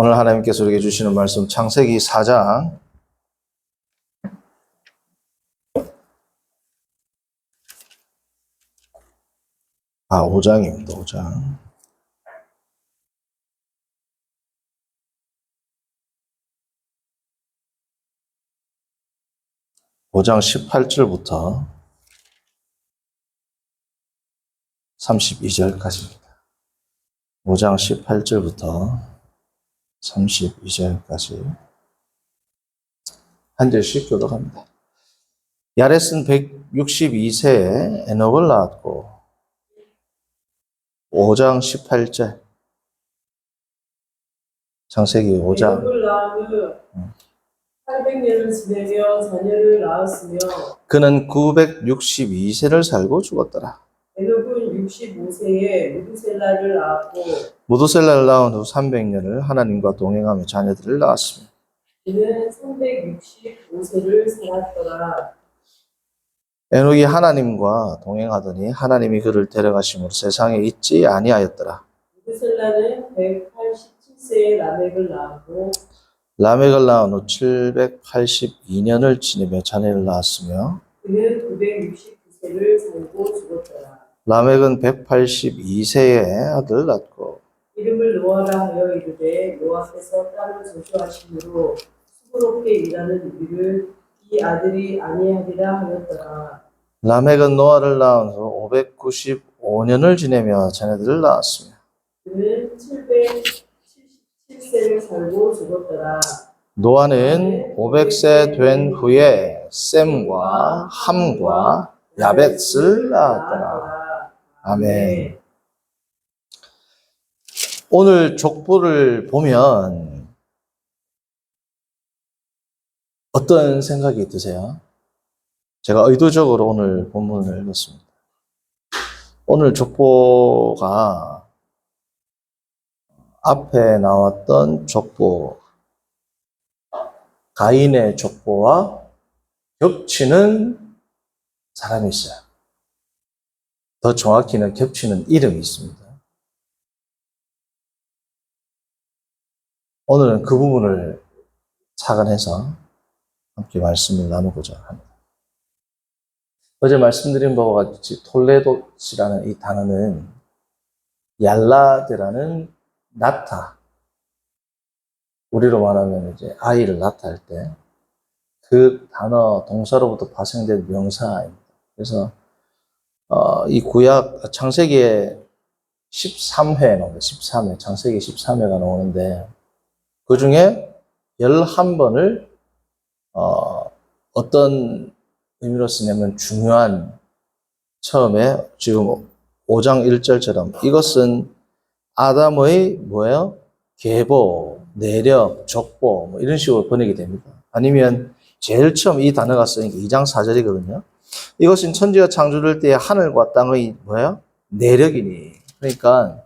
오늘 하나님께서 우리에게 주시는 말씀 창세기 4장 5장입니다. 5장. 5장 18절부터 32절까지입니다. 5장 18절부터 32절까지 한 절씩 교독합니다. 야렛은 162세에 에녹을 낳았고 5장 18절 창세기 5장 에녹을 낳으며 800년을 지내며 자녀를 낳았으며 그는 962세를 살고 죽었더라. 에녹은 65세에 무두셀라를 낳았고 무두셀라를 낳은 후 300년을 하나님과 동행하며 자녀들을 낳았으며 그는 365세를 살았더라. 에녹이 하나님과 동행하더니 하나님이 그를 데려가심으로 세상에 있지 아니하였더라. 무두셀라는 187세에 라멕을 낳았고 라멕을 낳은 후 782년을 지내며 자녀를 낳았으며 그는 969세를 살고 죽었더라. 라멕은 182세에 아들을 낳고 이름을 노아라 하여 이르되 노아께서 땅을 저주하심으로 수고롭게 일하는 우리를 이 아들이 아니하리라 하였더라. 라멕은 노아를 낳은 후 595년을 지내며 자녀들을 낳았으며 그는 777세를 살고 죽었더라. 노아는 500세 된 후에 셈과 함과 야벳을 낳았더라. 아멘. 오늘 족보를 보면 어떤 생각이 드세요? 제가 의도적으로 오늘 본문을 읽었습니다. 오늘 족보가 앞에 나왔던 족보, 가인의 족보와 겹치는 사람이 있어요. 더 정확히는 겹치는 이름이 있습니다. 오늘은 그 부분을 착안해서 함께 말씀을 나누고자 합니다. 어제 말씀드린 바와 같이 톨레도시라는 이 단어는 얄라드라는 낳다, 우리로 말하면 이제 아이를 낳다 할 때 그 단어 동사로부터 파생된 명사입니다. 그래서 이 구약 창세기에 13회 나옵니다. 13회, 창세기 13회가 나오는데 그 중에 11번을 어떤 의미로 쓰냐면 중요한, 처음에 지금 5장 1절처럼 이것은 아담의 뭐예요? 계보, 내력, 족보 뭐 이런 식으로 번역이 됩니다. 아니면 제일 처음 이 단어가 쓰인 게 2장 4절이거든요. 이것은 천지가 창조될 때의 하늘과 땅의 뭐예요? 내력이니. 그러니까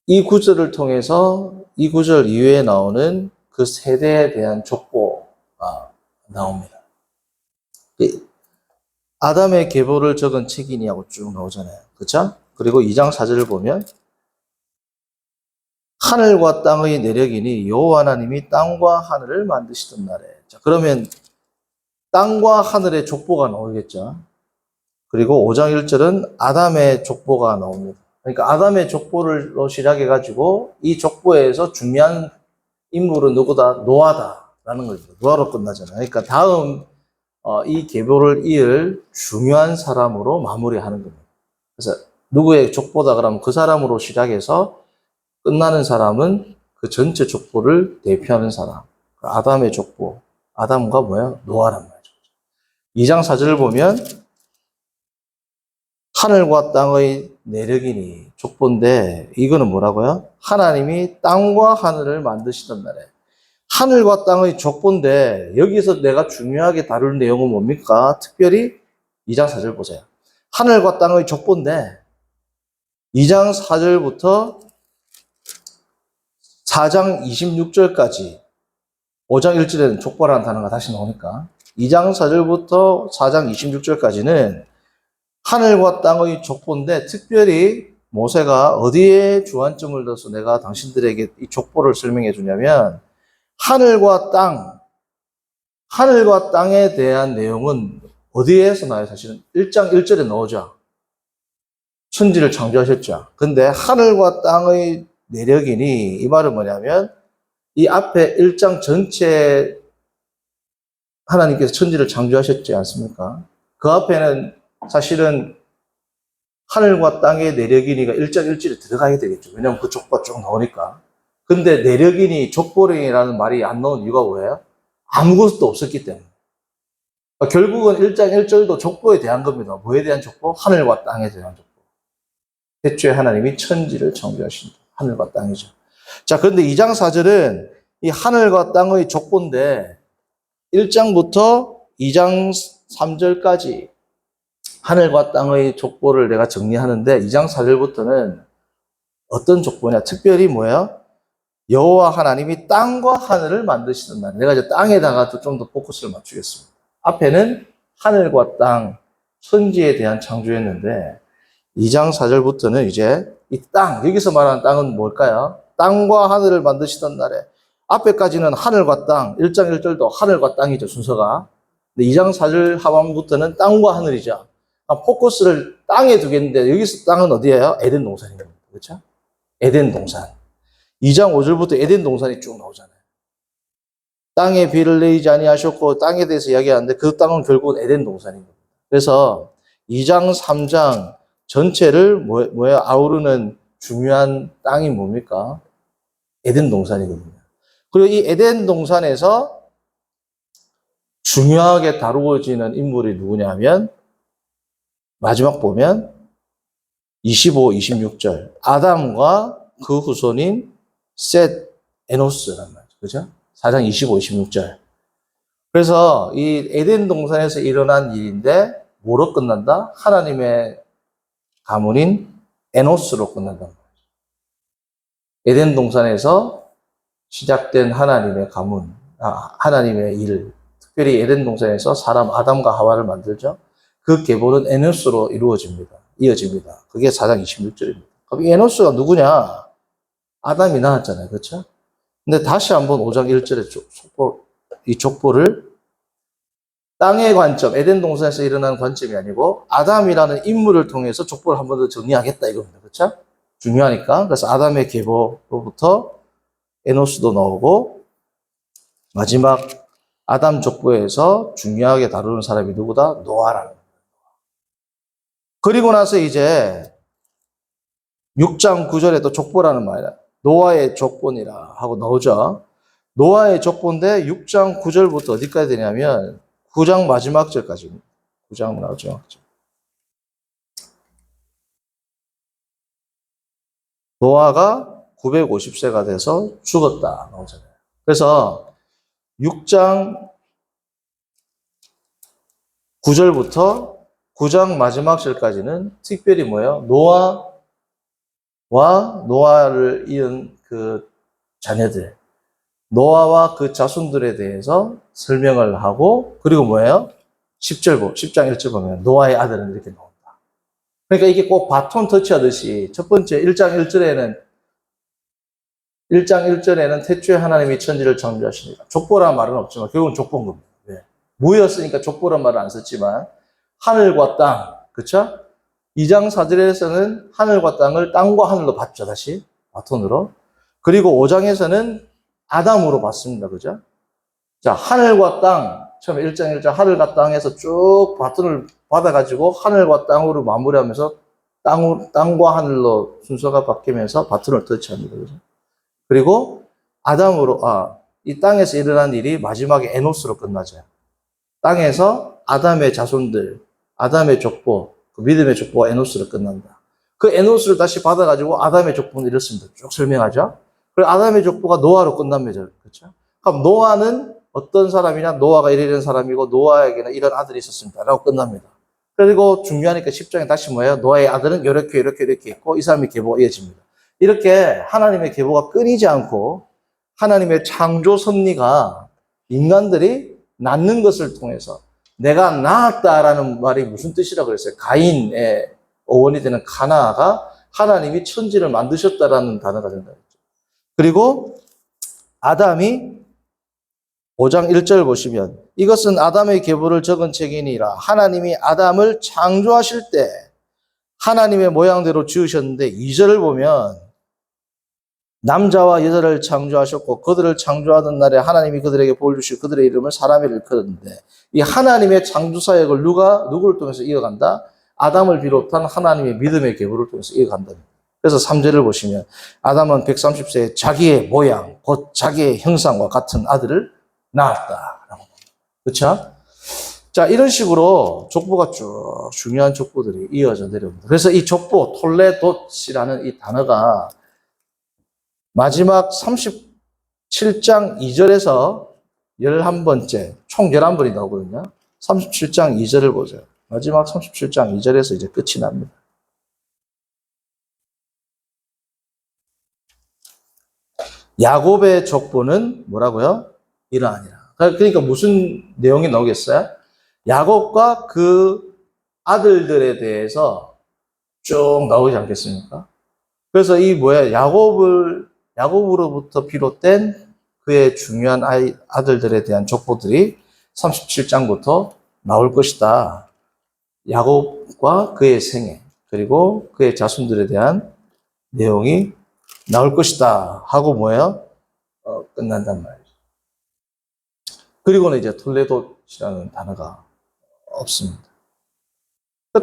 이 구절을 통해서 이 구절 이후에 나오는 그 세대에 대한 족보가 나옵니다. 아담의 계보를 적은 책이니 하고 쭉 나오잖아요. 그렇죠? 그리고 2장 4절을 보면 하늘과 땅의 내력이니 여호와 하나님이 땅과 하늘을 만드시던 날에. 자, 그러면 땅과 하늘의 족보가 나오겠죠. 그리고 5장 1절은 아담의 족보가 나옵니다. 그러니까 아담의 족보로 시작해가지고 이 족보에서 중요한 인물은 누구다? 노아다라는 거죠. 노아로 끝나잖아요. 그러니까 다음 이 계보를 이을 중요한 사람으로 마무리하는 겁니다. 그래서 누구의 족보다 그러면 그 사람으로 시작해서 끝나는 사람은 그 전체 족보를 대표하는 사람. 아담의 족보. 아담과 뭐야? 노아란 말이죠. 2장 4절을 보면 하늘과 땅의 내력이니 족보인데 이거는 뭐라고요? 하나님이 땅과 하늘을 만드시던 날에. 하늘과 땅의 족보인데 여기서 내가 중요하게 다룰 내용은 뭡니까? 특별히 2장 4절 보세요. 하늘과 땅의 족보인데 2장 4절부터 4장 26절까지 5장 1절에는 족보라는 단어가 다시 나오니까 2장 4절부터 4장 26절까지는 하늘과 땅의 족보인데 특별히 모세가 어디에 주안점을 둬서 내가 당신들에게 이 족보를 설명해 주냐면 하늘과 땅에 대한 내용은 어디에서 나와요? 사실은 1장 1절에 나오죠. 천지를 창조하셨죠. 근데 하늘과 땅의 내력이니 이 말은 뭐냐면 이 앞에 1장 전체 하나님께서 천지를 창조하셨지 않습니까? 그 앞에는 사실은 하늘과 땅의 내력이니가 1장 1절에 들어가야 되겠죠. 왜냐하면 그 족보가 쭉 나오니까. 근데 내력이니 족보령이라는 말이 안 나온 이유가 뭐예요? 아무것도 없었기 때문에. 결국은 1장 1절도 족보에 대한 겁니다. 뭐에 대한 족보? 하늘과 땅에 대한 족보. 태초에 하나님이 천지를 창조하신 하늘과 땅이죠. 자, 그런데 2장 4절은 이 하늘과 땅의 족보인데 1장부터 2장 3절까지 하늘과 땅의 족보를 내가 정리하는데 2장 4절부터는 어떤 족보냐? 특별히 뭐예요? 여호와 하나님이 땅과 하늘을 만드시던 날. 내가 이제 땅에다가 좀 더 포커스를 맞추겠습니다. 앞에는 하늘과 땅, 천지에 대한 창조였는데 2장 4절부터는 이제 이 땅, 여기서 말하는 땅은 뭘까요? 땅과 하늘을 만드시던 날에 앞에까지는 하늘과 땅, 1장 1절도 하늘과 땅이죠, 순서가. 근데 2장 4절 하반부터는 땅과 하늘이죠. 포커스를 땅에 두겠는데 여기서 땅은 어디예요? 에덴 동산입니다. 그렇죠? 에덴 동산. 2장 5절부터 에덴 동산이 쭉 나오잖아요. 땅에 비를 내리지 아니하셨고 땅에 대해서 이야기하는데 그 땅은 결국은 에덴 동산입니다. 그래서 2장 3장 전체를 뭐야 아우르는 중요한 땅이 뭡니까? 에덴 동산이거든요. 그리고 이 에덴 동산에서 중요하게 다루어지는 인물이 누구냐면 마지막 보면 25, 26절 아담과 그 후손인 셋, 에노스란 말이죠. 그죠? 4장 25, 26절. 그래서 이 에덴 동산에서 일어난 일인데 뭐로 끝난다? 하나님의 가문인 에노스로 끝난단 말이죠. 에덴 동산에서 시작된 하나님의 가문, 하나님의 일, 특별히 에덴 동산에서 사람 아담과 하와를 만들죠. 그 계보는 에노스로 이어집니다. 그게 4장 26절입니다. 그럼 이 에노스가 누구냐? 아담이 낳았잖아요. 그렇죠? 근데 다시 한번 5장 1절의 이 족보를 땅의 관점, 에덴 동산에서 일어나는 관점이 아니고 아담이라는 인물을 통해서 족보를 한 번 더 정리하겠다 이겁니다. 그렇죠? 중요하니까. 그래서 아담의 계보로부터 에노스도 나오고 마지막 아담 족보에서 중요하게 다루는 사람이 누구다? 노아라는 겁니다. 그리고 나서 이제 6장 9절에도 족보라는 말이야. 노아의 족보니라 하고 나오죠. 노아의 족보인데 6장 9절부터 어디까지 되냐면 9장 마지막 절까지입니다. 9장 마지막 절. 노아가 950세가 돼서 죽었다 나오잖아요. 그래서 6장 9절부터 9장 마지막 절까지는 특별히 뭐예요? 노아를 이은 그 자녀들, 노아와 그 자손들에 대해서 설명을 하고, 그리고 뭐예요? 10장 1절 보면 노아의 아들은 이렇게 나온다. 그러니까 이게 꼭 바톤 터치하듯이 첫 번째 1장 1절에는 태초에 하나님이 천지를 창조하시니까 족보라는 말은 없지만 결국은 족보인 겁니다. 네. 무였으니까 족보란 말을 안 썼지만 하늘과 땅, 그쵸? 2장 4절에서는 하늘과 땅을 땅과 하늘로 봤죠, 다시. 바톤으로. 그리고 5장에서는 아담으로 봤습니다, 그죠? 자, 하늘과 땅, 처음에 1장 1절 하늘과 땅에서 쭉 바톤을 받아가지고 하늘과 땅으로 마무리하면서 땅과 하늘로 순서가 바뀌면서 바톤을 터치합니다, 그죠? 그리고 이 땅에서 일어난 일이 마지막에 에노스로 끝나죠. 땅에서 아담의 자손들, 아담의 족보, 그 믿음의 족보가 에노스로 끝난다. 그 에노스를 다시 받아가지고 아담의 족보는 이렇습니다. 쭉 설명하죠. 그리고 아담의 족보가 노아로 끝납니다. 그렇죠? 그럼 노아는 어떤 사람이냐? 노아가 이런 사람이고 노아에게는 이런 아들이 있었습니다. 라고 끝납니다. 그리고 중요하니까 10장에 다시 뭐예요? 노아의 아들은 이렇게 있고 이 사람의 계보가 이어집니다. 이렇게 하나님의 계보가 끊이지 않고 하나님의 창조 섭리가 인간들이 낳는 것을 통해서 내가 낳았다라는 말이 무슨 뜻이라고 그랬어요? 가인의 어원이 되는 가나아가 하나님이 천지를 만드셨다라는 단어가 된다. 그리고 아담이 5장 1절 보시면 이것은 아담의 계보를 적은 책이니라. 하나님이 아담을 창조하실 때 하나님의 모양대로 지으셨는데 2절을 보면 남자와 여자를 창조하셨고 그들을 창조하던 날에 하나님이 그들에게 복을 주시고 그들의 이름을 사람이라 일컫었는데 이 하나님의 창조 사역을 누구를 통해서 이어간다? 아담을 비롯한 하나님의 믿음의 계보를 통해서 이어간다. 그래서 3절을 보시면 아담은 130세에 자기의 모양 곧 자기의 형상과 같은 아들을 낳았다. 그렇죠? 자, 이런 식으로 족보가 쭉 중요한 족보들이 이어져 내려옵니다. 그래서 이 족보 톨레돗이라는 이 단어가 마지막 37장 2절에서 11번째, 총 11번이 나오거든요. 37장 2절을 보세요. 마지막 37장 2절에서 이제 끝이 납니다. 야곱의 족보는 뭐라고요? 이러하니라. 그러니까 무슨 내용이 나오겠어요? 야곱과 그 아들들에 대해서 쭉 나오지 않겠습니까? 그래서 이 야곱으로부터 비롯된 그의 중요한 아들들에 대한 족보들이 37장부터 나올 것이다. 야곱과 그의 생애, 그리고 그의 자손들에 대한 내용이 나올 것이다. 하고 뭐예요? 끝난단 말이에요. 그리고는 이제 톨레돗이라는 단어가 없습니다.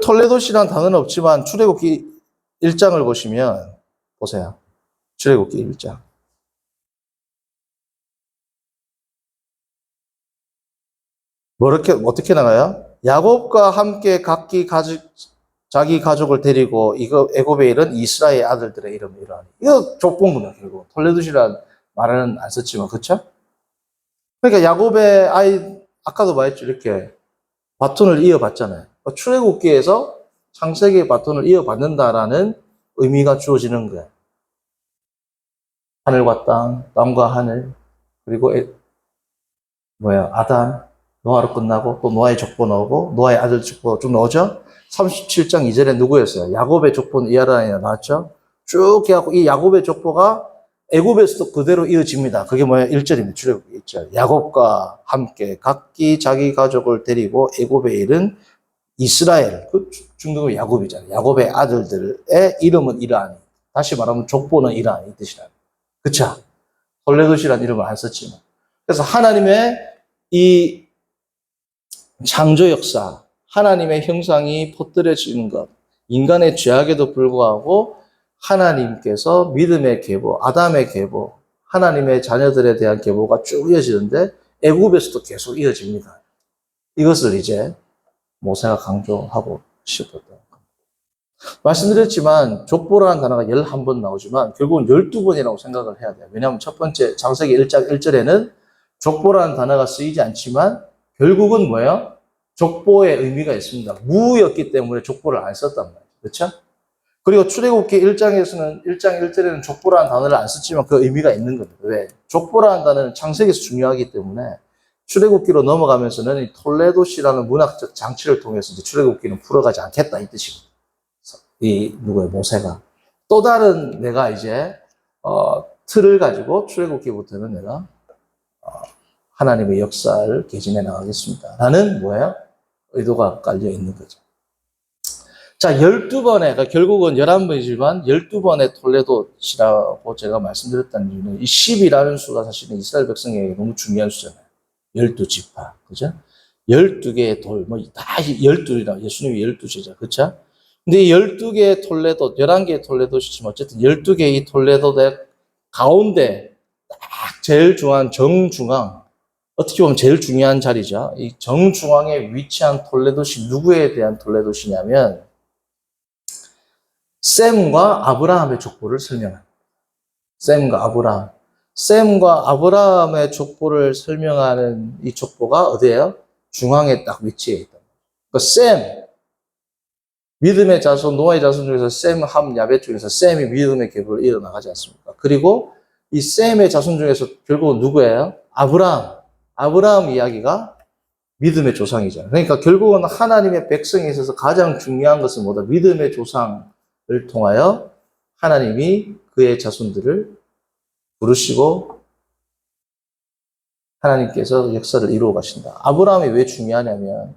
톨레돗이라는 단어는 없지만 출애굽기 1장을 보시면 보세요. 출애굽기 1장. 어떻게 나가요? 야곱과 함께 각기 자기 가족을 데리고 애굽에 이른 이스라엘 아들들의 이름을 이러하니. 이거 족보입니다, 결국. 톨레돗이라는 말은 안 썼지만, 그렇죠? 그러니까 야곱의 아까도 말했죠. 이렇게 바톤을 이어받잖아요. 출애굽기에서 창세기의 바톤을 이어받는다라는 의미가 주어지는 거예요. 하늘과 땅과 하늘, 그리고 아담, 노아로 끝나고 또 노아의 족보 나오고 노아의 아들 족보 쭉 나오죠. 37장 2절에 누구였어요? 야곱의 족보는 이하라니라 나왔죠. 쭉 해갖고 이 야곱의 족보가 애굽에서도 그대로 이어집니다. 그게 1절입니다. 출애굽기 1절. 야곱과 함께 각기 자기 가족을 데리고 애굽에 이른 이스라엘, 그 중국은 야곱이잖아요. 야곱의 아들들의 이름은 이러하니. 다시 말하면 족보는 이러하니 이 뜻이라. 그쵸? 톨레돗이라는 이름을 안 썼지만. 그래서 하나님의 이 창조 역사, 하나님의 형상이 퍼뜨려지는 것, 인간의 죄악에도 불구하고 하나님께서 믿음의 계보, 아담의 계보, 하나님의 자녀들에 대한 계보가 쭉 이어지는데 애굽에서도 계속 이어집니다. 이것을 이제 모세가 강조하고 싶었던 겁니다. 말씀드렸지만 족보라는 단어가 11번 나오지만 결국은 12번이라고 생각을 해야 돼요. 왜냐하면 첫 번째 창세기 1장 1절에는 족보라는 단어가 쓰이지 않지만 결국은 뭐예요? 족보의 의미가 있습니다. 무였기 때문에 족보를 안 썼단 말이에요. 그렇죠? 그리고 출애굽기 1장에서는 1장 1절에는 족보라는 단어를 안 썼지만 그 의미가 있는 겁니다. 왜? 족보라는 단어는 창세기에서 중요하기 때문에 출애굽기로 넘어가면서는 이 톨레돗이라는 문학적 장치를 통해서 이제 출애굽기는 풀어가지 않겠다 이 뜻이거든요. 모세가 또 다른 내가 이제 틀을 가지고 출애굽기부터는 내가 하나님의 역사를 개진해 나가겠습니다. 라는 의도가 깔려 있는 거죠. 자, 12번에, 그러니까 결국은 11번이지만 12번의 톨레돗이라고 제가 말씀드렸다는 이유는 이 10이라는 수가 사실은 이스라엘 백성에게 너무 중요한 수잖아요. 12지파, 그죠? 12개의 돌, 다 12이라, 예수님이 12제자, 그죠? 근데 이 12개의 톨레돗, 11개의 톨레돗이지만 어쨌든 12개의 톨레돗의 가운데 딱 제일 중요한 정중앙, 어떻게 보면 제일 중요한 자리죠. 이 정중앙에 위치한 톨레돗이 누구에 대한 톨레돗이냐면 셈과 아브라함의 족보를 설명합니다. 셈과 아브라함의 족보를 설명하는 이 족보가 어디예요? 중앙에 딱 위치해 있다. 그러니까 셈, 믿음의 자손, 노아의 자손 중에서 셈, 함, 야벳 중에서 셈이 믿음의 계보를 이어나가지 않습니까? 그리고 이 셈의 자손 중에서 결국은 누구예요? 아브라함 이야기가 믿음의 조상이잖아요. 그러니까 결국은 하나님의 백성에 있어서 가장 중요한 것은 뭐다? 믿음의 조상을 통하여 하나님이 그의 자손들을 부르시고 하나님께서 역사를 이루어 가신다. 아브라함이 왜 중요하냐면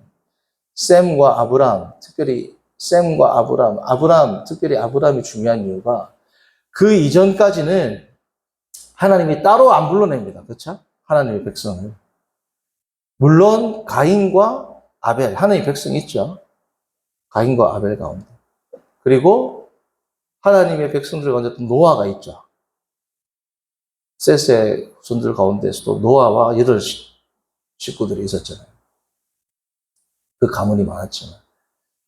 셈과 아브람, 특별히 셈과 아브람, 특별히 아브람이 중요한 이유가 그 이전까지는 하나님이 따로 안 불러냅니다. 그렇죠? 하나님의 백성을. 물론 가인과 아벨, 하나님의 백성이 있죠. 가인과 아벨 가운데. 그리고 하나님의 백성들 가운데 또 노아가 있죠. 셋의 후손들 가운데서도 노아와 8 식구들이 있었잖아요. 그 가문이 많았지만.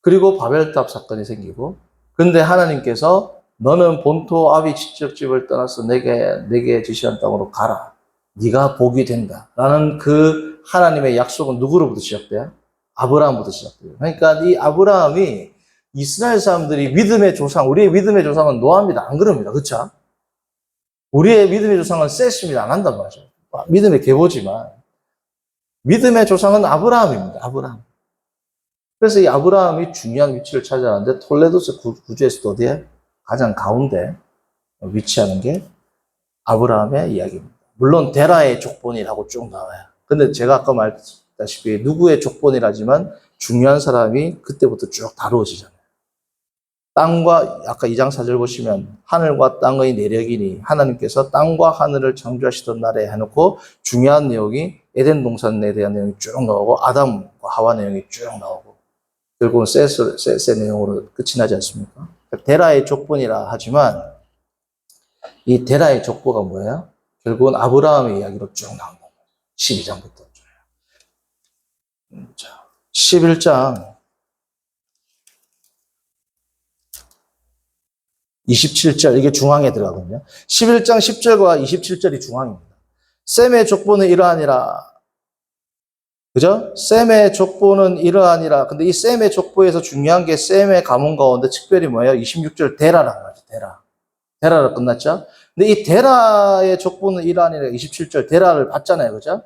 그리고 바벨탑 사건이 생기고, 근데 하나님께서 너는 본토 아비 친척집을 떠나서 내게 지시한 땅으로 가라. 네가 복이 된다. 라는 그 하나님의 약속은 누구로부터 시작돼요? 아브라함부터 시작돼요. 그러니까 이 아브라함이 이스라엘 사람들이 믿음의 조상, 우리의 믿음의 조상은 노아입니다. 안 그럽니다. 그렇죠? 우리의 믿음의 조상은 셋입니다. 안 한단 말이죠. 믿음의 계보지만 믿음의 조상은 아브라함입니다. 아브라함. 그래서 이 아브라함이 중요한 위치를 차지하는데 톨레도스 구주에서도 어디에? 가장 가운데 위치하는 게 아브라함의 이야기입니다. 물론 데라의 족본이라고 쭉 나와요. 근데 제가 아까 말했다시피 누구의 족본이라지만 중요한 사람이 그때부터 쭉 다루어지잖아요. 땅과 아까 2장 4절 보시면 하늘과 땅의 내력이니 하나님께서 땅과 하늘을 창조하시던 날에 해놓고 중요한 내용이 에덴 동산에 대한 내용이 쭉 나오고 아담과 하와 내용이 쭉 나오고 결국은 셋의 내용으로 끝이 나지 않습니까? 데라의 족본이라 하지만 이 데라의 족보가 뭐예요? 결국은 아브라함의 이야기로 쭉 나온 겁니다. 12장부터. 자, 11장 27절, 이게 중앙에 들어가거든요. 11장 10절과 27절이 중앙입니다. 셈의 족보는 이러하니라. 그죠? 셈의 족보는 이러하니라. 근데 이 셈의 족보에서 중요한 게 셈의 가문 가운데 특별히 뭐예요? 26절 데라라는 거죠. 데라로 끝났죠? 근데 이 데라의 족보는 이러하니라 27절 데라를 봤잖아요. 그죠?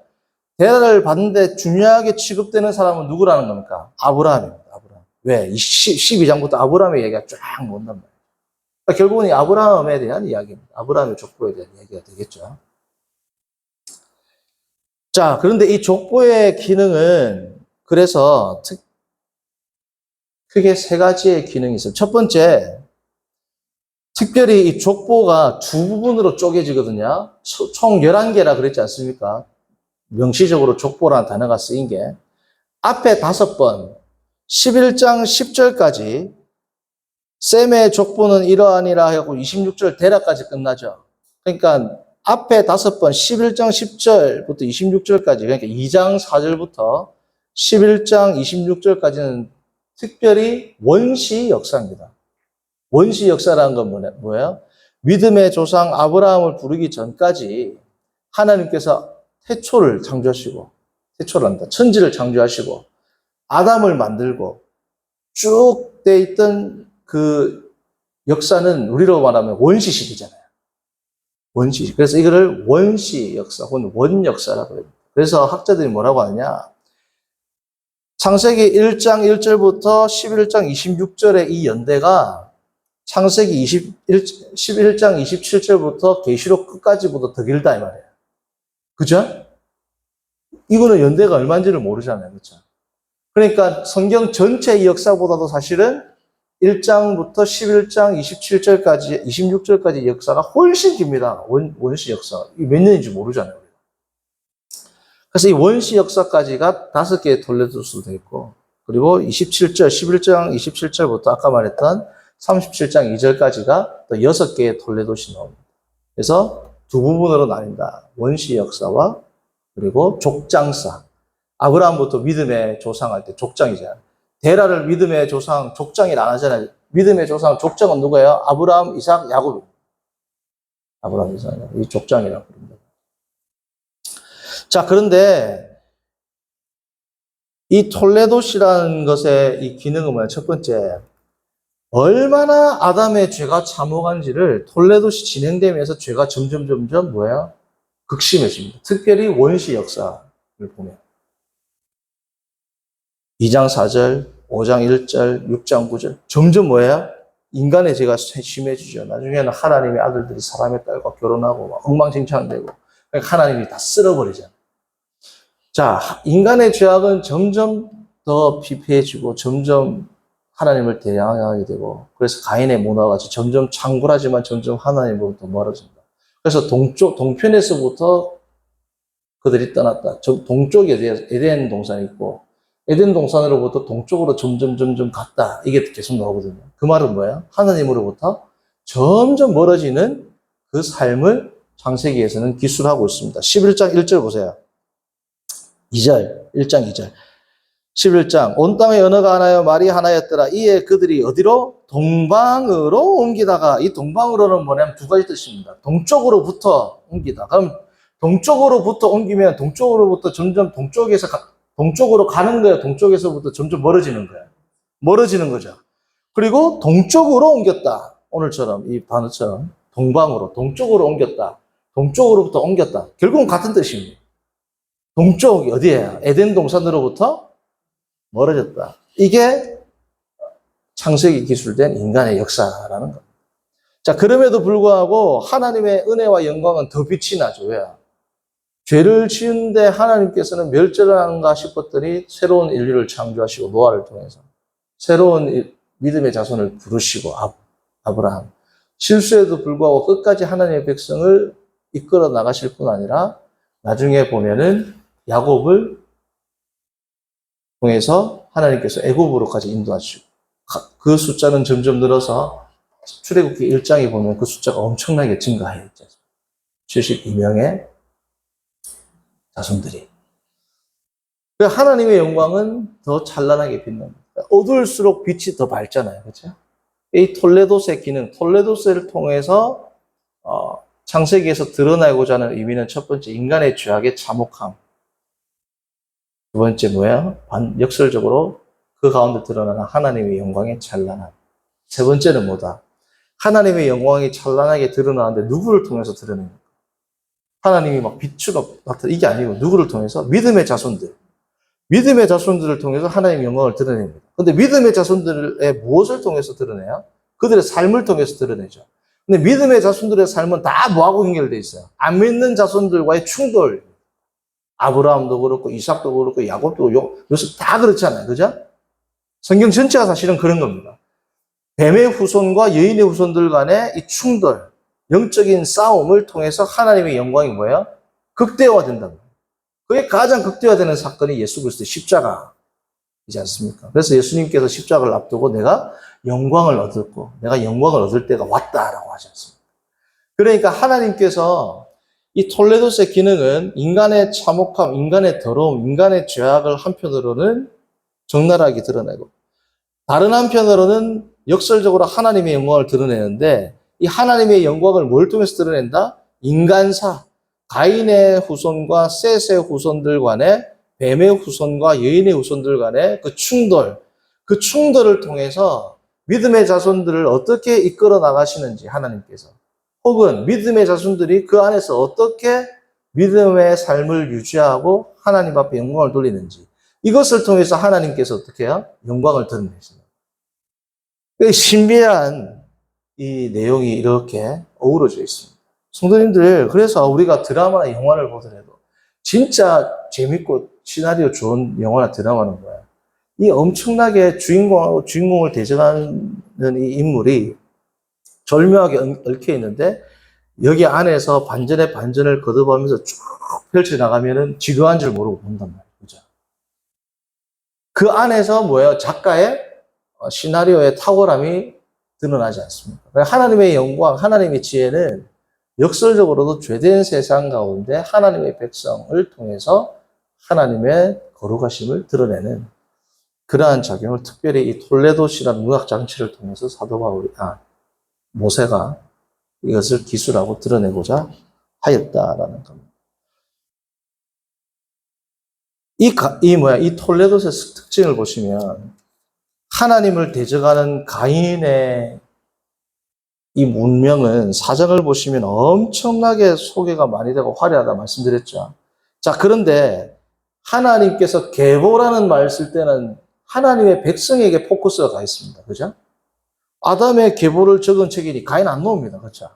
데라를 봤는데 중요하게 취급되는 사람은 누구라는 겁니까? 아브라함입니다. 아브라함. 왜? 12장부터 아브라함의 얘기가 쫙 나온단 말이에요. 그러니까 결국은 이 아브라함에 대한 이야기입니다. 아브라함의 족보에 대한 이야기가 되겠죠. 자, 그런데 이 족보의 기능은 그래서 크게 3가지의 기능이 있어요. 첫 번째, 특별히 이 족보가 2부분으로 쪼개지거든요. 총 11개라 그랬지 않습니까? 명시적으로 족보라는 단어가 쓰인 게 앞에 5번 11장 10절까지 셈의 족보는 이러하니라 하고 26절 데라까지 끝나죠. 그러니까 앞에 5번 11장 10절부터 26절까지 그러니까 2장 4절부터 11장 26절까지는 특별히 원시 역사입니다. 원시 역사라는 건 뭐예요? 믿음의 조상 아브라함을 부르기 전까지 하나님께서 태초를 창조하시고, 태초를 한다. 천지를 창조하시고, 아담을 만들고, 쭉 돼 있던 그 역사는 우리로 말하면 원시 시대잖아요. 원시. 그래서 이거를 원시 역사 혹은 원역사라고 해요. 그래서 학자들이 뭐라고 하느냐. 창세기 1장 1절부터 11장 26절의 이 연대가 창세기 11장 27절부터 계시록 끝까지보다 더 길다 이 말이에요. 그죠? 이거는 연대가 얼마인지를 모르잖아요. 그렇죠? 그러니까 성경 전체 이 역사보다도 사실은 1장부터 11장 27절까지, 26절까지 역사가 훨씬 깁니다. 원시 역사. 이게 몇 년인지 모르잖아요. 그래서 이 원시 역사까지가 5개의 톨레도스로 되어 있고, 그리고 27절, 11장 27절부터 아까 말했던 37장 2절까지가 또 6개의 톨레도시 나옵니다. 그래서 2부분으로 나뉜다. 원시 역사와 그리고 족장사. 아브라함부터 믿음의 조상할 때 족장이잖아요. 데라를 믿음의 조상, 족장이라 안 하잖아요. 믿음의 조상, 족장은 누구예요? 아브라함, 이삭, 야곱입니다. 아브라함, 이삭, 야곱. 이 족장이라고 부릅니다. 자, 그런데 이 톨레도시라는 것의 이 기능은 뭐예요? 첫 번째, 얼마나 아담의 죄가 참혹한지를 톨레도시 진행되면서 죄가 점점 뭐예요? 극심해집니다. 특별히 원시 역사를 보면. 2장 4절, 5장 1절, 6장 9절. 점점 뭐예요? 인간의 죄가 심해지죠. 나중에는 하나님의 아들들이 사람의 딸과 결혼하고 막 엉망진창되고 그러니까 하나님이 다 쓸어버리잖아요. 자, 인간의 죄악은 점점 더 피폐해지고 점점 하나님을 대항하게 되고 그래서 가인의 문화와 같이 점점 창굴하지만 점점 하나님으로부터 멀어진다. 그래서 동편에서부터 그들이 떠났다. 동쪽에 에덴 동산이 있고 에덴 동산으로부터 동쪽으로 점점 갔다. 이게 계속 나오거든요. 그 말은 뭐예요? 하나님으로부터 점점 멀어지는 그 삶을 창세기에서는 기술하고 있습니다. 11장 1절 보세요. 2절, 1장 2절. 11장, 온 땅의 언어가 하나요, 말이 하나였더라. 이에 그들이 어디로? 동방으로 옮기다가, 이 동방으로는 뭐냐면 두 가지 뜻입니다. 동쪽으로부터 옮기다. 그럼 동쪽으로부터 옮기면 동쪽으로부터 점점 동쪽으로 가는 거예요. 동쪽에서부터 점점 멀어지는 거예요. 멀어지는 거죠. 그리고 동쪽으로 옮겼다. 오늘처럼, 이 단어처럼. 동방으로, 동쪽으로 옮겼다. 동쪽으로부터 옮겼다. 결국은 같은 뜻입니다. 동쪽이 어디예요? 에덴 동산으로부터 멀어졌다. 이게 창세기 기술된 인간의 역사라는 겁니다. 자, 그럼에도 불구하고 하나님의 은혜와 영광은 더 빛이 나죠. 왜요? 죄를 지은데 하나님께서는 멸절을 하는가 싶었더니 새로운 인류를 창조하시고 노아를 통해서 새로운 믿음의 자손을 부르시고 아브라함. 실수에도 불구하고 끝까지 하나님의 백성을 이끌어 나가실 뿐 아니라 나중에 보면은 야곱을 통해서 하나님께서 애굽으로까지 인도하시고 그 숫자는 점점 늘어서 출애굽기 1장에 보면 그 숫자가 엄청나게 증가했죠. 72명의 자손들이. 하나님의 영광은 더 찬란하게 빛납니다. 어두울수록 빛이 더 밝잖아요. 그렇죠? 이 톨레도스의 기능, 톨레도스를 통해서 창세기에서 드러나고자 하는 의미는 첫 번째, 인간의 죄악의 참혹함. 두 번째 뭐야? 역설적으로 그 가운데 드러나는 하나님의 영광의 찬란함. 세 번째는 뭐다? 하나님의 영광이 찬란하게 드러나는데 누구를 통해서 드러냅니까? 하나님이 막 빛으로 나타나 이게 아니고 누구를 통해서? 믿음의 자손들. 믿음의 자손들을 통해서 하나님의 영광을 드러냅니다. 근데 믿음의 자손들의 무엇을 통해서 드러내요? 그들의 삶을 통해서 드러내죠. 근데 믿음의 자손들의 삶은 다 뭐하고 연결되어 있어요? 안 믿는 자손들과의 충돌. 아브라함도 그렇고 이삭도 그렇고 야곱도 요셉 다 그렇잖아요. 그죠? 성경 전체가 사실은 그런 겁니다. 뱀의 후손과 여인의 후손들 간의 이 충돌, 영적인 싸움을 통해서 하나님의 영광이 뭐예요? 극대화된다는 거예요. 그게 가장 극대화되는 사건이 예수 그리스도의 십자가이지 않습니까? 그래서 예수님께서 십자가를 앞두고 내가 영광을 얻었고 내가 영광을 얻을 때가 왔다라고 하지 않습니까? 그러니까 하나님께서 이 톨레도스의 기능은 인간의 참혹함, 인간의 더러움, 인간의 죄악을 한편으로는 적나라하게 드러내고 다른 한편으로는 역설적으로 하나님의 영광을 드러내는데 이 하나님의 영광을 뭘 통해서 드러낸다? 인간사, 가인의 후손과 셋의 후손들 간의 뱀의 후손과 여인의 후손들 간의 그 충돌을 통해서 믿음의 자손들을 어떻게 이끌어 나가시는지 하나님께서 혹은 믿음의 자손들이 그 안에서 어떻게 믿음의 삶을 유지하고 하나님 앞에 영광을 돌리는지 이것을 통해서 하나님께서 어떻게 해요? 영광을 드러내십니다. 신비한 이 내용이 이렇게 어우러져 있습니다. 성도님들, 그래서 우리가 드라마나 영화를 보더라도 진짜 재밌고 시나리오 좋은 영화나 드라마는 뭐야? 이 엄청나게 주인공을 대적하는 이 인물이 절묘하게 얽혀 있는데 여기 안에서 반전에 반전을 거듭하면서 쭉 펼쳐나가면은 지루한 줄 모르고 본단 말이에요. 그죠? 그 안에서 뭐예요? 작가의 시나리오의 탁월함이 드러나지 않습니까? 하나님의 영광, 하나님의 지혜는 역설적으로도 죄된 세상 가운데 하나님의 백성을 통해서 하나님의 거룩하심을 드러내는 그러한 작용을 특별히 이 톨레도시라는 문학 장치를 통해서 모세가 이것을 기술하고 드러내고자 하였다라는 겁니다. 이 톨레도스의 특징을 보시면 하나님을 대적하는 가인의 이 문명은 사정을 보시면 엄청나게 소개가 많이 되고 화려하다 말씀드렸죠. 자, 그런데 하나님께서 계보라는 말을 쓸 때는 하나님의 백성에게 포커스가 가 있습니다. 그죠? 아담의 계보를 적은 책이니 가인 안 나옵니다. 그렇죠?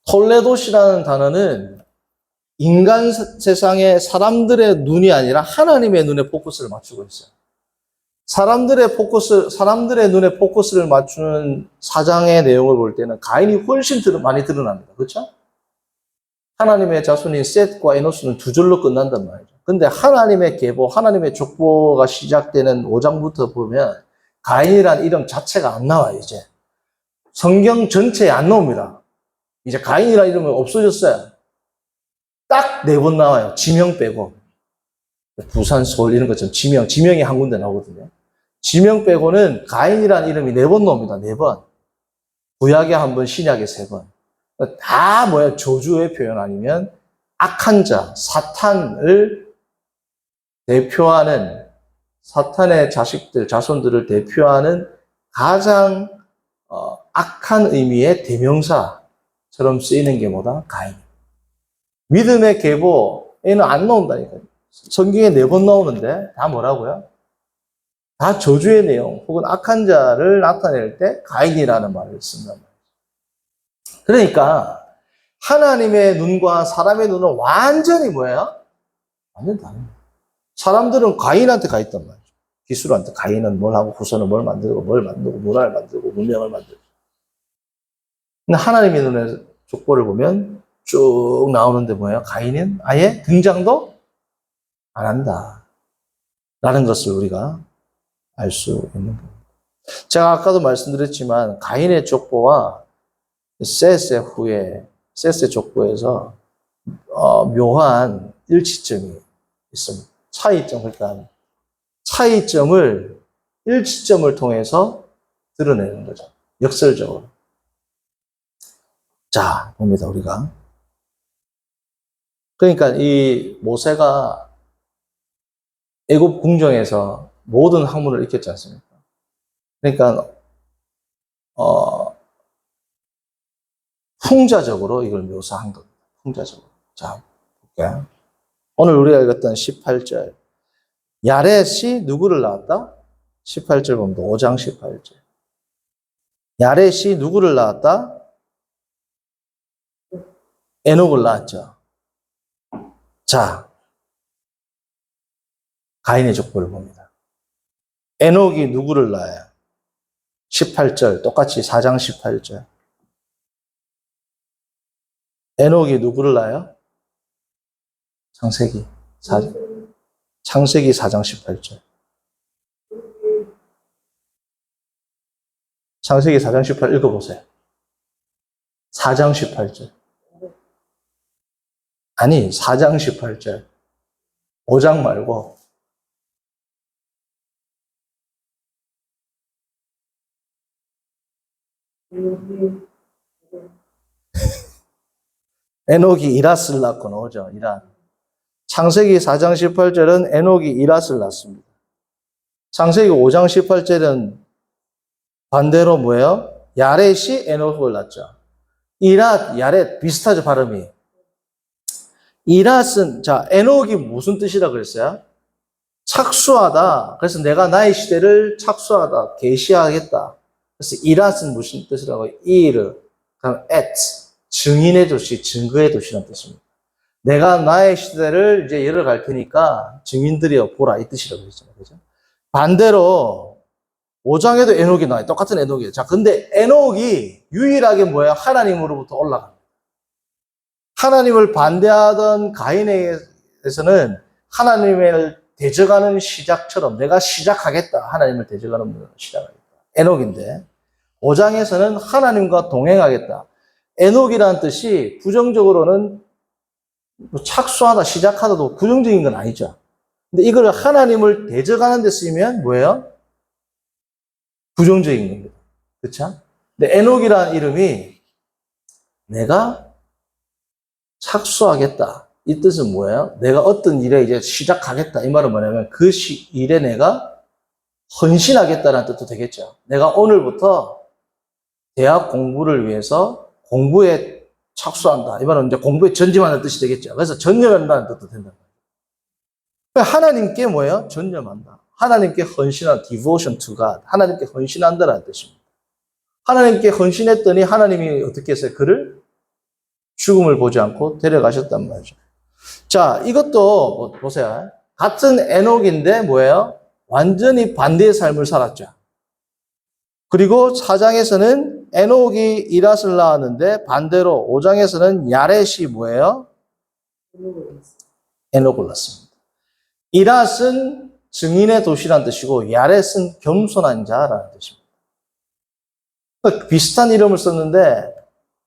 톨레도시라는 단어는 인간 세상의 사람들의 눈이 아니라 하나님의 눈에 포커스를 맞추고 있어요. 사람들의 눈에 포커스를 맞추는 사장의 내용을 볼 때는 가인이 훨씬 많이 드러납니다. 그렇죠? 하나님의 자손인 셋과 에노스는 두 줄로 끝난단 말이죠. 근데 하나님의 계보, 하나님의 족보가 시작되는 5장부터 보면 가인이라는 이름 자체가 안 나와요, 이제. 성경 전체에 안 나옵니다. 이제 가인이라는 이름은 없어졌어요. 딱 4번 나와요. 지명 빼고. 부산, 서울 이런 것처럼 지명이 한 군데 나오거든요. 지명 빼고는 가인이라는 이름이 4번 나옵니다. 4번. 구약에 1번, 신약에 3번. 다 뭐야? 저주의 표현 아니면 악한 자, 사탄을 대표하는 사탄의 자식들, 자손들을 대표하는 가장 악한 의미의 대명사처럼 쓰이는 게 뭐다? 가인. 믿음의 계보에는 안 나온다니까요. 성경에 4번 나오는데 다 뭐라고요? 다 저주의 내용 혹은 악한 자를 나타낼 때 가인이라는 말을 쓴단 말이에요. 그러니까 하나님의 눈과 사람의 눈은 완전히 뭐예요? 완전 다릅니다. 사람들은 가인한테 가 있단 말이죠. 기술한테 가인은 뭘 하고 후손은 뭘 만들고 문화를 만들고 문명을 만들고. 근데 하나님의 눈의 족보를 보면 쭉 나오는데 뭐예요? 가인은 아예 등장도 안 한다. 라는 것을 우리가 알 수 있는 겁니다. 제가 아까도 말씀드렸지만 가인의 족보와 셋의 족보에서 묘한 일치점이 있습니다. 그러니까 차이점을 일치점을 통해서 드러내는 거죠. 역설적으로. 자, 봅니다, 우리가. 그러니까 이 모세가 애굽 궁정에서 모든 학문을 익혔지 않습니까? 그러니까 풍자적으로 이걸 묘사한 겁니다. 풍자적으로. 자, 볼게요. 오늘 우리가 읽었던 18절. 야렛이 누구를 낳았다? 18절 보면 5장 18절. 야렛이 누구를 낳았다? 에녹을 낳았죠. 자, 가인의 족보를 봅니다. 에녹이 누구를 낳아요? 18절, 똑같이 4장 18절. 에녹이 누구를 낳아요? 창세기 4장 18절. 창세기 4장 18 읽어보세요. 4장 18절. 아니, 4장 18절. 5장 말고. 에녹이 이랏을 낳고 나오죠. 이랏. 창세기 4장 18절은 에녹이 이랏을 낳습니다. 창세기 5장 18절은 반대로 뭐예요? 야렛이 에녹을 낳죠. 이랏, 야렛 비슷하죠, 발음이. 이랏은, 자, 에녹이 무슨 뜻이라 그랬어요? 착수하다. 그래서 내가 나의 시대를 착수하다, 계시하겠다. 그래서 이랏은 무슨 뜻이라고? 이르, 그럼 at, 증인의 도시, 증거의 도시라는 뜻입니다. 내가 나의 시대를 이제 열어갈 테니까 증인들이여 보라 이 뜻이라고 했잖아요. 그죠? 반대로 5장에도 에녹이 나와요. 똑같은 에녹이에요. 자, 근데 에녹이 유일하게 뭐예요? 하나님으로부터 올라갑니다. 하나님을 반대하던 가인에게서는 하나님을 대적하는 시작처럼 내가 시작하겠다. 하나님을 대적하는 시작하겠다. 에녹인데 5장에서는 하나님과 동행하겠다. 에녹이라는 뜻이 부정적으로는 착수하다, 시작하다도 부정적인 건 아니죠. 근데 이걸 하나님을 대적하는 데 쓰이면 뭐예요? 부정적인 겁니다. 그렇죠? 근데 에녹이라는 이름이 내가 착수하겠다. 이 뜻은 뭐예요? 내가 어떤 일에 이제 시작하겠다. 이 말은 뭐냐면 그 일에 내가 헌신하겠다는 뜻도 되겠죠. 내가 오늘부터 대학 공부를 위해서 공부에 착수한다. 이 말은 이제 공부에 전념하는 뜻이 되겠죠. 그래서 전념한다는 뜻도 된다. 하나님께 뭐예요? 전념한다. 하나님께 헌신한 devotion to God. 하나님께 헌신한다는 뜻입니다. 하나님께 헌신했더니 하나님이 어떻게 했어요? 그를 죽음을 보지 않고 데려가셨단 말이죠. 자, 이것도 보세요. 같은 에녹인데 뭐예요? 완전히 반대의 삶을 살았죠. 그리고 4장에서는 에녹이 이랏을 낳았는데 반대로 5장에서는 야렛이 뭐예요? 에녹을 낳습니다. 이랏은 증인의 도시라는 뜻이고 야렛은 겸손한 자라는 뜻입니다. 그러니까 비슷한 이름을 썼는데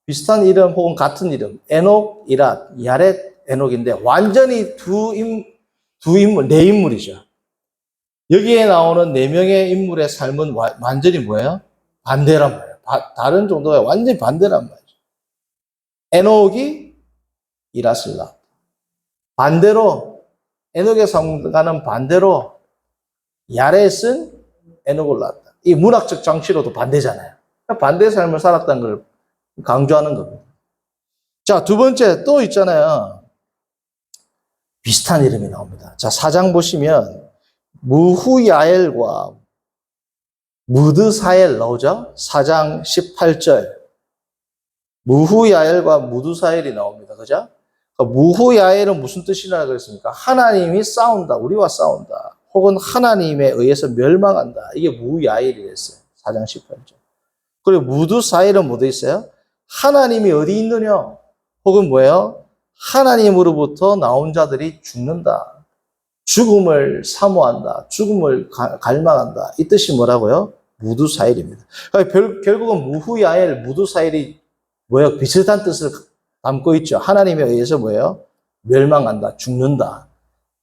비슷한 이름 혹은 같은 이름 에녹, 이랏, 야렛, 에녹인데 완전히 네 인물이죠. 여기에 나오는 네 명의 인물의 삶은 완전히 뭐예요? 반대란 말이에요. 다른 정도가 완전히 반대란 말이죠. 에녹이 이랏을 낳았다. 반대로 에녹의 삶과는 반대로 야렛은 에녹을 낳았다. 이 문학적 장치로도 반대잖아요. 반대의 삶을 살았다는 걸 강조하는 겁니다. 자, 두 번째 또 있잖아요. 비슷한 이름이 나옵니다. 자, 4장 보시면 무후야엘과 무드사엘 나오죠? 4장 18절. 무후야엘과 무드사엘이 나옵니다. 그죠? 그러니까 무후야엘은 무슨 뜻이라고 그랬습니까? 하나님이 싸운다. 우리와 싸운다. 혹은 하나님에 의해서 멸망한다. 이게 무후야엘이랬어요. 4장 18절. 그리고 무드사엘은 뭐 돼 있어요? 하나님이 어디 있느냐? 혹은 뭐예요? 하나님으로부터 나온 자들이 죽는다. 죽음을 사모한다. 죽음을 갈망한다. 이 뜻이 뭐라고요? 무드사엘입니다. 그러니까 결국은 무후야엘, 무드사엘이 뭐예요? 비슷한 뜻을 담고 있죠. 하나님에 의해서 뭐예요? 멸망한다. 죽는다.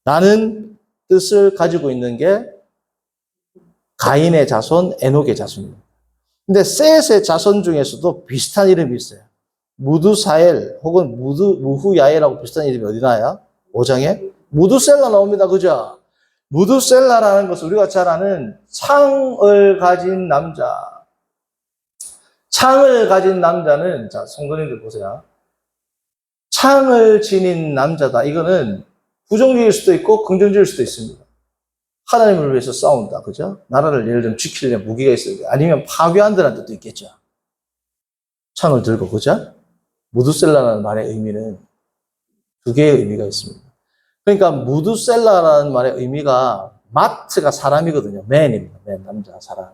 라는 뜻을 가지고 있는 게 가인의 자손, 에녹의 자손입니다. 근데 셋의 자손 중에서도 비슷한 이름이 있어요. 무드사엘 혹은 무후야엘하고 비슷한 이름이 어디 나와요? 5장에 무드셀라 나옵니다. 그죠? 무드셀라라는 것은 우리가 잘 아는 창을 가진 남자. 창을 가진 남자는, 자, 성도님들 보세요. 창을 지닌 남자다. 이거는 부정적일 수도 있고 긍정적일 수도 있습니다. 하나님을 위해서 싸운다. 그죠? 나라를 예를 들면 지키려면 무기가 있어요. 아니면 파괴한다는 뜻도 있겠죠. 창을 들고, 그죠? 무드셀라라는 말의 의미는 두 개의 의미가 있습니다. 그러니까 무드셀라라는 말의 의미가 마트가 사람이거든요. 맨입니다. 맨, 남자, 사람.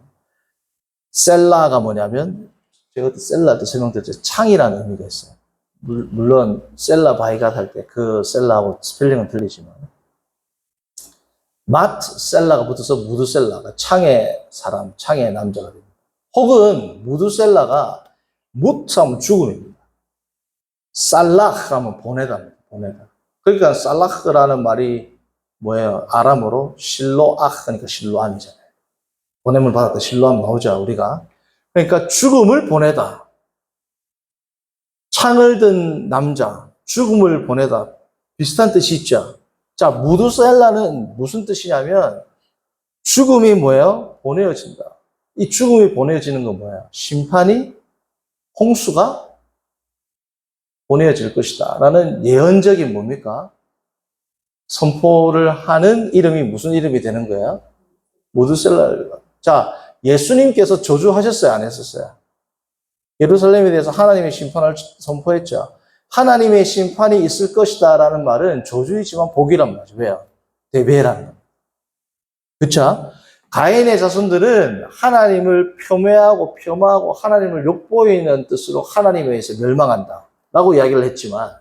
셀라가 뭐냐면 제가 셀라 때 설명드렸죠. 창이라는 의미가 있어요. 물론 셀라 바이갓 할 때 그 셀라하고 스펠링은 틀리지만 마트 셀라가 붙어서 무드셀라가 창의 사람, 창의 남자가 됩니다. 혹은 무드셀라가 무트하면 죽음입니다. 살라흐 하면 보내다. 그러니까 살라흐라는 말이 뭐예요? 아람어로 실로아흐, 그러니까 실로암이잖아요. 보냄을 받았다. 실로암 나오죠, 우리가. 그러니까 죽음을 보내다. 창을 든 남자, 죽음을 보내다. 비슷한 뜻이 있죠. 자, 무드셀라는 무슨 뜻이냐면 죽음이 뭐예요? 보내어진다. 이 죽음이 보내어지는 건 뭐예요? 심판이, 홍수가 보내어질 것이다. 라는 예언적인 뭡니까? 선포를 하는 이름이 무슨 이름이 되는 거예요? 무드셀라. 자, 예수님께서 저주하셨어요? 안 했었어요? 예루살렘에 대해서 하나님의 심판을 선포했죠. 하나님의 심판이 있을 것이다 라는 말은 저주이지만 복이란 말이죠. 왜요? 대배라는 겁니다. 그쵸? 가인의 자손들은 하나님을 폄하하고 하나님을 욕보이는 뜻으로 하나님에 의해서 멸망한다 라고 이야기를 했지만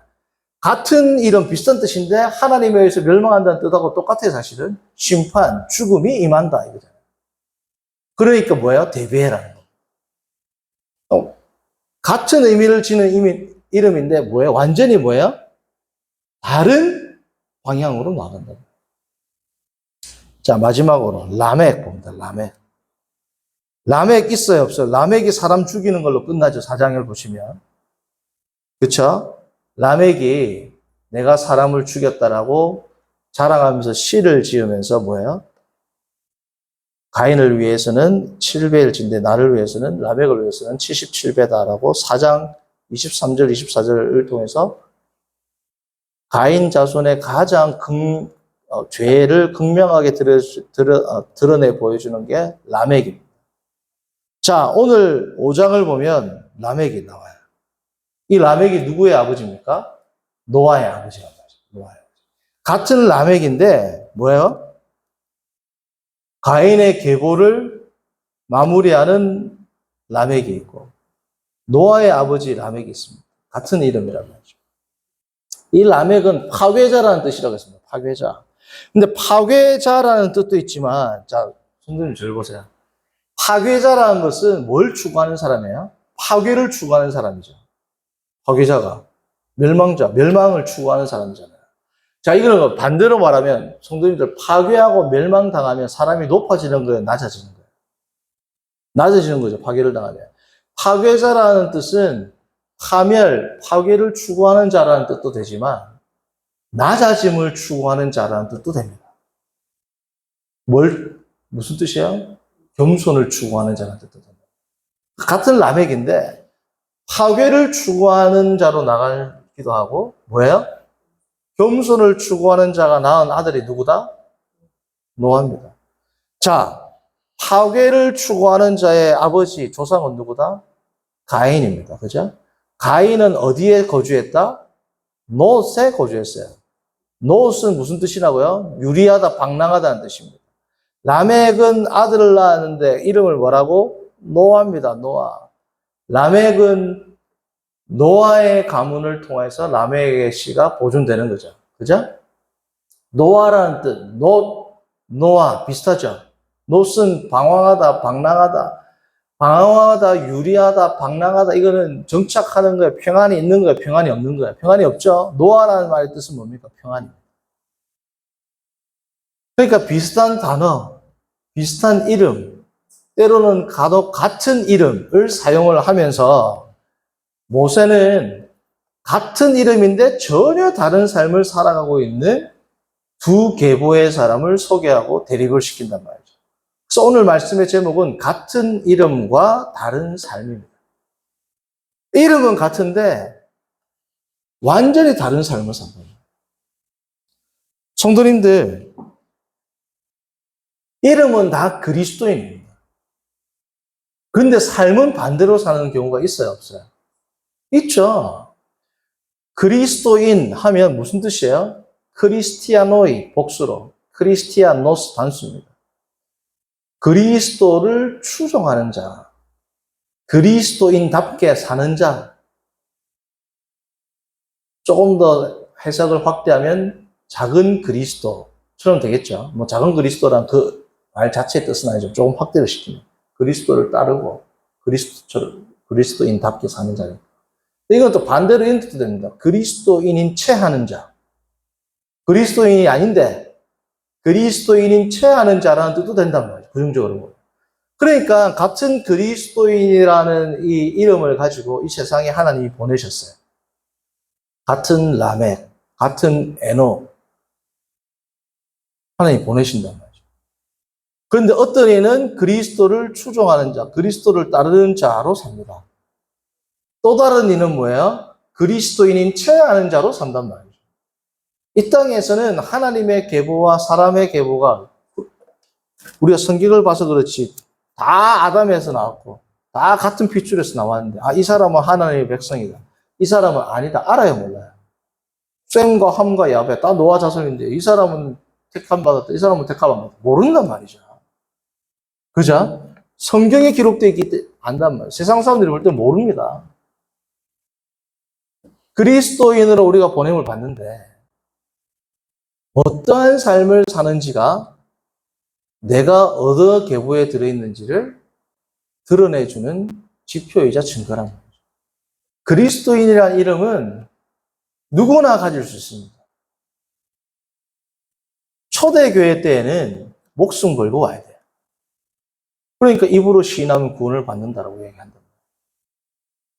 같은 이런 비슷한 뜻인데 하나님에 의해서 멸망한다는 뜻하고 똑같아요. 사실은 심판, 죽음이 임한다 이거잖아요. 그러니까 뭐예요? 대배라는 거. 같은 의미를 지닌 이름인데 뭐예요? 완전히 뭐예요? 다른 방향으로 나간다. 자, 마지막으로 라멕 봅니다. 라멕 있어요, 없어요? 라멕이 사람 죽이는 걸로 끝나죠. 4장을 보시면. 그쵸? 라멕이 내가 사람을 죽였다라고 자랑하면서 시를 지으면서 뭐예요? 가인을 위해서는 7배를 진데 나를 위해서는, 라멕을 위해서는 77배다라고 4장 23절, 24절을 통해서 가인 자손의 가장 죄를 극명하게 드러내 보여주는 게 라멕입니다. 자, 오늘 5장을 보면 라멕이 나와요. 이 라멕이 누구의 아버지입니까? 노아의 아버지란 말이죠. 노아의 아버지. 같은 라멕인데 뭐예요? 가인의 계보를 마무리하는 라멕이 있고 노아의 아버지 라멕이 있습니다. 같은 이름이란 말이죠. 이 라멕은 파괴자라는 뜻이라고 했습니다. 파괴자. 근데 파괴자라는 뜻도 있지만, 자, 성도님 잘 보세요. 파괴자라는 것은 뭘 추구하는 사람이에요? 파괴를 추구하는 사람이죠. 파괴자가. 멸망자, 멸망을 추구하는 사람이잖아요. 자, 이거는 반대로 말하면, 성도님들 파괴하고 멸망당하면 사람이 높아지는 거예요? 낮아지는 거예요? 낮아지는 거죠. 파괴를 당하면. 파괴자라는 뜻은 파멸, 파괴를 추구하는 자라는 뜻도 되지만 낮아짐을 추구하는 자라는 뜻도 됩니다. 무슨 뜻이에요? 겸손을 추구하는 자라는 뜻도 됩니다. 같은 라멕인데 파괴를 추구하는 자로 나가기도 하고 뭐예요? 겸손을 추구하는 자가 낳은 아들이 누구다? 노아입니다. 자, 파괴를 추구하는 자의 아버지, 조상은 누구다? 가인입니다. 그죠? 가인은 어디에 거주했다? 놋에 거주했어요. 놋은 무슨 뜻이라고요? 유리하다, 방랑하다는 뜻입니다. 라멕은 아들을 낳았는데 이름을 뭐라고? 노아입니다. 노아. 라멕은 노아의 가문을 통해서 라멕의 씨가 보존되는 거죠. 그죠? 노아라는 뜻, 놋, 노아 비슷하죠? 놋은 방황하다, 방랑하다. 방황하다, 유리하다, 방랑하다, 이거는 정착하는 거예요. 평안이 있는 거예요. 평안이 없는 거예요. 평안이 없죠. 노아라는 말의 뜻은 뭡니까? 평안입니다. 그러니까 비슷한 단어, 비슷한 이름, 때로는 간혹 같은 이름을 사용을 하면서 모세는 같은 이름인데 전혀 다른 삶을 살아가고 있는 두 계보의 사람을 소개하고 대립을 시킨단 말이죠. 그래서 오늘 말씀의 제목은 같은 이름과 다른 삶입니다. 이름은 같은데 완전히 다른 삶을 산 거예요. 성도님들, 이름은 다 그리스도인입니다. 그런데 삶은 반대로 사는 경우가 있어요, 없어요? 있죠. 그리스도인 하면 무슨 뜻이에요? 크리스티아노이, 복수로. 크리스티아노스 단수입니다. 그리스도를 추종하는 자, 그리스도인답게 사는 자. 조금 더 해석을 확대하면 작은 그리스도처럼 되겠죠. 뭐 작은 그리스도란 그 말 자체의 뜻은 아니죠. 조금 확대를 시키면 그리스도를 따르고 그리스도인답게 사는 자. 이건 또 반대로 이런 뜻도 됩니다. 그리스도인인 채 하는 자. 그리스도인이 아닌데 그리스도인인 채 하는 자라는 뜻도 된단 말이에요. 부정적으로. 그러니까 같은 그리스도인이라는 이 이름을 가지고 이 세상에 하나님이 보내셨어요. 같은 라멕, 같은 에노 하나님이 보내신단 말이죠. 그런데 어떤 이는 그리스도를 추종하는 자, 그리스도를 따르는 자로 삽니다. 또 다른 이는 뭐예요? 그리스도인인 채 하는 자로 산단 말이죠. 이 땅에서는 하나님의 계보와 사람의 계보가 우리가 성경을 봐서 그렇지 다 아담에서 나왔고 다 같은 핏줄에서 나왔는데 이 사람은 하나님의 백성이다. 이 사람은 아니다. 알아요, 몰라요? 셈과 함과 야벳 다 노아 자손인데 이 사람은 택함 받았다. 이 사람은 택함 안 받았다. 모른단 말이죠. 그죠? 성경에 기록되어 있기 때문에 안단 말이에요. 세상 사람들이 볼 때 모릅니다. 그리스도인으로 우리가 보냄을 받는데 어떠한 삶을 사는지가 내가 어느 계보에 들어있는지를 드러내주는 지표이자 증거란 말이죠. 그리스도인이라는 이름은 누구나 가질 수 있습니다. 초대교회 때에는 목숨 걸고 와야 돼요. 그러니까 입으로 시인하면 구원을 받는다라고 얘기한다.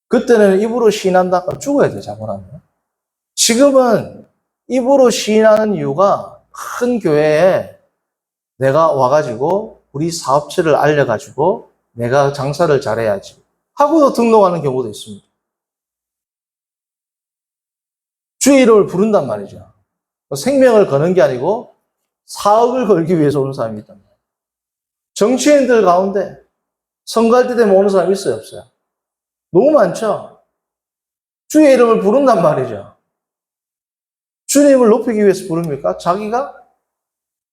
그때는 입으로 시인한다가 죽어야 돼, 자고나면. 지금은 입으로 시인하는 이유가 큰 교회에 내가 와가지고 우리 사업체를 알려가지고 내가 장사를 잘해야지 하고 등록하는 경우도 있습니다. 주의 이름을 부른단 말이죠. 생명을 거는 게 아니고 사업을 걸기 위해서 오는 사람이 있단 말이에요. 정치인들 가운데 선거할 때 되면 오는 사람 있어요, 없어요? 너무 많죠? 주의 이름을 부른단 말이죠. 주님을 높이기 위해서 부릅니까? 자기가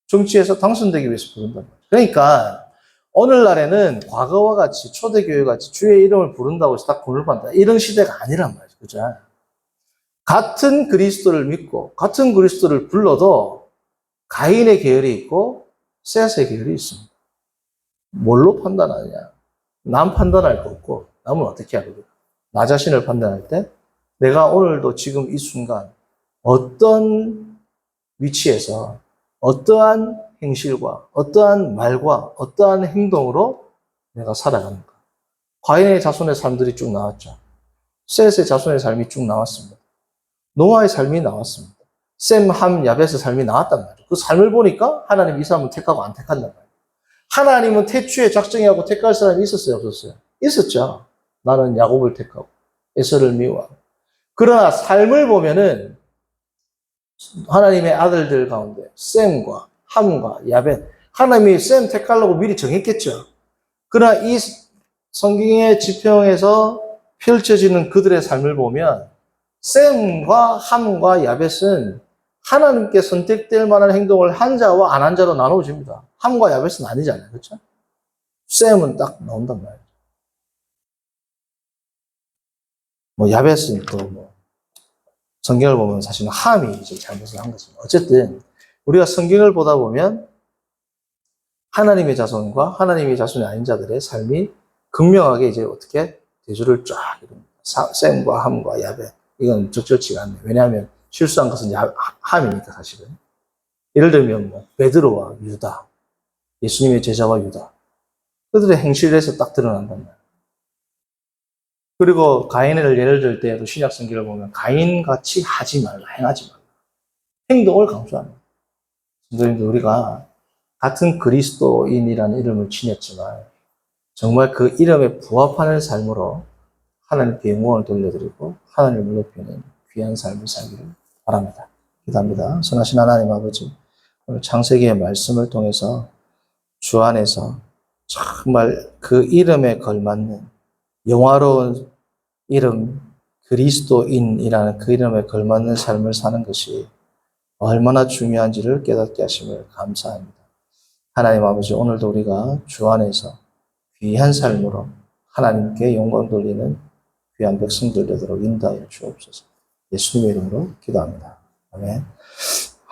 정치에서 당선되기 위해서 부른단 말이에요. 그러니까 오늘날에는 과거와 같이 초대교회 같이 주의 이름을 부른다고 해서 딱 구원을 받는다. 이런 시대가 아니란 말이죠. 그죠? 같은 그리스도를 믿고 같은 그리스도를 불러도 가인의 계열이 있고 셋의 계열이 있습니다. 뭘로 판단하느냐? 남 판단할 거 없고 남은 어떻게 하거든? 나 자신을 판단할 때 내가 오늘도 지금 이 순간 어떤 위치에서 어떠한 행실과 어떠한 말과 어떠한 행동으로 내가 살아가는가. 과인의 자손의 삶들이 쭉 나왔죠. 셋의 자손의 삶이 쭉 나왔습니다. 노아의 삶이 나왔습니다. 셈, 함, 야벳의 삶이 나왔단 말이에요. 그 삶을 보니까 하나님 이 사람은 택하고 안 택한단 말이에요. 하나님은 태초에 작정하고 택할 사람이 있었어요, 없었어요? 있었죠. 나는 야곱을 택하고 에서를 미워하고. 그러나 삶을 보면은 하나님의 아들들 가운데 셈과 함과 야벳, 하나님이 셈 택하려고 미리 정했겠죠. 그러나 이 성경의 지평에서 펼쳐지는 그들의 삶을 보면 셈과 함과 야벳은 하나님께 선택될 만한 행동을 한 자와 안 한 자로 나누어집니다. 함과 야벳은 아니잖아요. 그렇죠? 셈은 딱 나온단 말이에요. 뭐 야벳은 또 성경을 보면 사실은 함이 이제 잘못을 한 거죠. 어쨌든 우리가 성경을 보다 보면 하나님의 자손과 하나님의 자손이 아닌 자들의 삶이 극명하게 이제 어떻게 대조를 쫙 이룹니다. 셈과 함과 야벳. 이건 적절치가 않네요. 왜냐하면 실수한 것은 함이니까 사실은. 예를 들면 베드로와 유다, 예수님의 제자와 유다. 그들의 행실에서 딱 드러난단 말이에요. 그리고 가인을 예를 들 때도 신약 성경을 보면 가인같이 하지 말라, 행하지 말라. 행동을 강조합니다. 선생님들 우리가 같은 그리스도인이라는 이름을 지녔지만 정말 그 이름에 부합하는 삶으로 하나님께 영광을 돌려드리고 하나님을 높이는 귀한 삶을 살기를 바랍니다. 기도합니다. 선하신 하나님 아버지, 오늘 창세기의 말씀을 통해서 주 안에서 정말 그 이름에 걸맞는 영화로운 이름, 그리스도인이라는 그 이름에 걸맞는 삶을 사는 것이 얼마나 중요한지를 깨닫게 하심을 감사합니다. 하나님 아버지, 오늘도 우리가 주 안에서 귀한 삶으로 하나님께 영광 돌리는 귀한 백성들 되도록 인도하여 주옵소서. 예수님의 이름으로 기도합니다. 아멘.